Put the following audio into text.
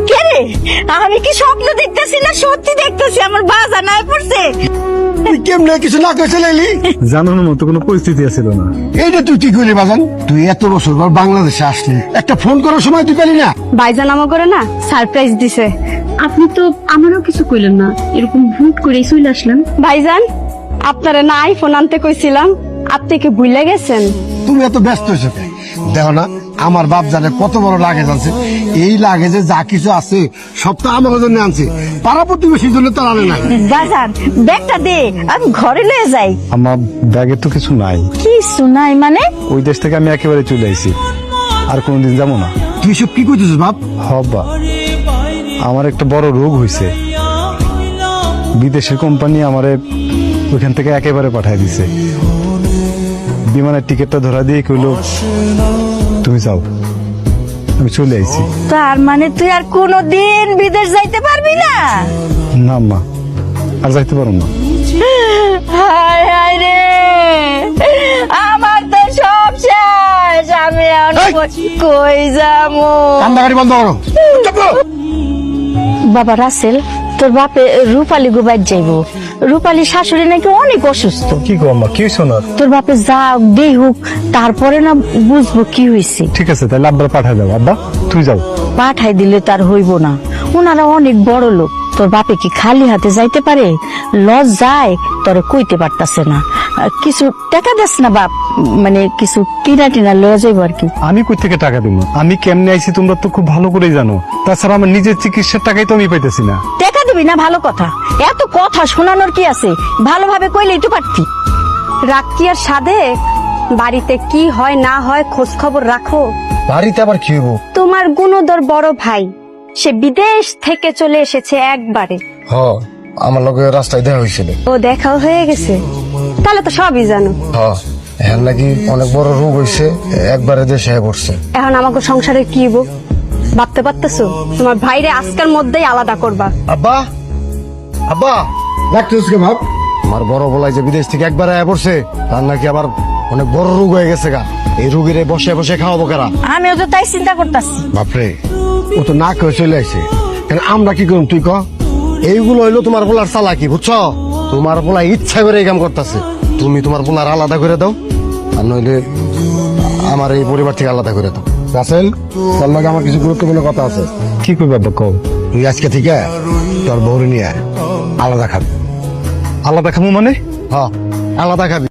কে রে? আমি কি স্বপ্ন দেখতেছি না সত্যি দেখতেছি? আমার বাজা নাই পড়ছে। তুই কেমনে কিছু না কইছে লাইলি? জানানোর মতো কোনো পরিস্থিতি ছিল না। এইটা তুই কি করলি বাজান? তুই এত বছর পর বাংলাদেশে আসলি, একটা ফোন করার সময় তুই পেলি না? ভাইজান আমা করে না সারপ্রাইজ দিছে। আপনি তো আমারও কিছু কইলেন না, এরকম হুট করে চলে আসলেন। ভাইজান আপনারা না আইফোন আনতে কইছিলাম, আপনি কি ভুলে গেছেন? তুমি এত ব্যস্ত হয়েছো কেন? দেখো না আমার বাপ জানে কত বড় লাগেজ আছে। এই লাগেজে যা কিছু আছে সব তো আমার জন্য আনছে, পাড়া প্রতিবেশীর জন্য তো আনে নাই। বাজান ব্যাগটা দে, আমি ঘরে লয়ে যাই। আমার ব্যাগে তো কিছু নাই। কিছু নাই মানে? ওই দেশ থেকে আমি একেবারে চলে আইছি, আর কোনোদিন যাবো না। তুই সব কি করতেছিস বাপ? হবা, আমার একটা বড় রোগ হয়েছে। বিদেশের কোম্পানি আমারে ওইখান থেকে একেবারে পাঠায় দিছে। বিমানের টিকিটটা ধরা দিয়ে কইলো তুমি যাও। আমি চলে আইছি। তার মানে তুই আর কোনোদিন বিদেশ যাইতে পারবি না? না মা, আর যাইতে পারো না। হায় হায় রে, আমার তো সব শেষ। আমি কই যাবো? কান্দাকাটি বন্ধ করো। বাবা রাসেল, তোর বাপে রূপালী গুবাই যাইব। রূপালী শাশুড়ি নাকি অনেক অসুস্থ। কি গো আম্মা, কি হইছে না? তোর বাপে যা দেই হোক, তারপরে না বুঝবো কি হয়েছে। ঠিক আছে, তাহলে আব্বার পাঠায় দাও। আব্বা তুই যাও। পাঠাই দিলে তার হইব না, ওনারা অনেক বড় লোক। তোর বাপে কি খালি হাতে যাইতে পারে? লজ যায় তোরে কইতে পারতাছে না। কিছু টাকা দেস না বাপ, মানে কিছু কিনা টিনা লয়ে যাইব আর কি। আমি কই থেকে টাকা দিব? আমি কেমনে আইছি তোমরা তো খুব ভালো করেই জানো। তাছাড়া আমার নিজের চিকিৎসার টাকাই তো আমি পাইতেছি না। টাকা দিবি না ভালো কথা, এত কথা শোনানোর কি আছে? ভালোভাবে কইলেই তো পারতি। রাখি আর সাধে বাড়িতে কি হয় না হয় খোঁজ খবর রাখো। বাড়িতে আবার কি হইব? তোমার গুণধর বড় ভাই সে বিদেশ থেকে চলে এসেছে একবারে। হ, আমার লগে রাস্তায় দেখা হয়েছিল। ও দেখাও হয়ে গেছে, তাহলে তো সবই জানো। হ্যাঁ নাকি অনেক বড় রোগ হয়েছে, একবারে দেশে পড়ছে। এখন আমাকে সংসারে কি হইব ভাবতে পারতেছো? তোমার ভাইরে আজকের মধ্যেই আলাদা করবা। আব্বা, আব্বা ডাক্তার ভাব, আমার বড় বলাই যে বিদেশ থেকে একবারে পড়ছে, তার নাকি আবার অনেক বড় রোগ হয়ে গেছে গা। এই রোগীর বসে বসে খাওয়াবো কারা? আমিও তো তাই চিন্তা করতেছি। বাপরে, ও তো না কেউ চলে আসে। আমরা কি করুন তুই ক? এইগুলো হইলো তোমার পোলার চালাকি, বুঝছো? তোমার পোলা ইচ্ছা করে এই কাম করতেছে। তুমি তোমার পোলার আলাদা করে দাও, আর নইলে আমার এই পরিবার থেকে আলাদা করে দাও। রাসেল, তোর লগে আমার কিছু গুরুত্বপূর্ণ কথা আছে। কি কই বাবা কও? তুই আজকে থেকে তোর বউরে নিয়ে আলাদা খাবি। আলাদা খাবো মানে? হ্যাঁ, আলাদা খাবি।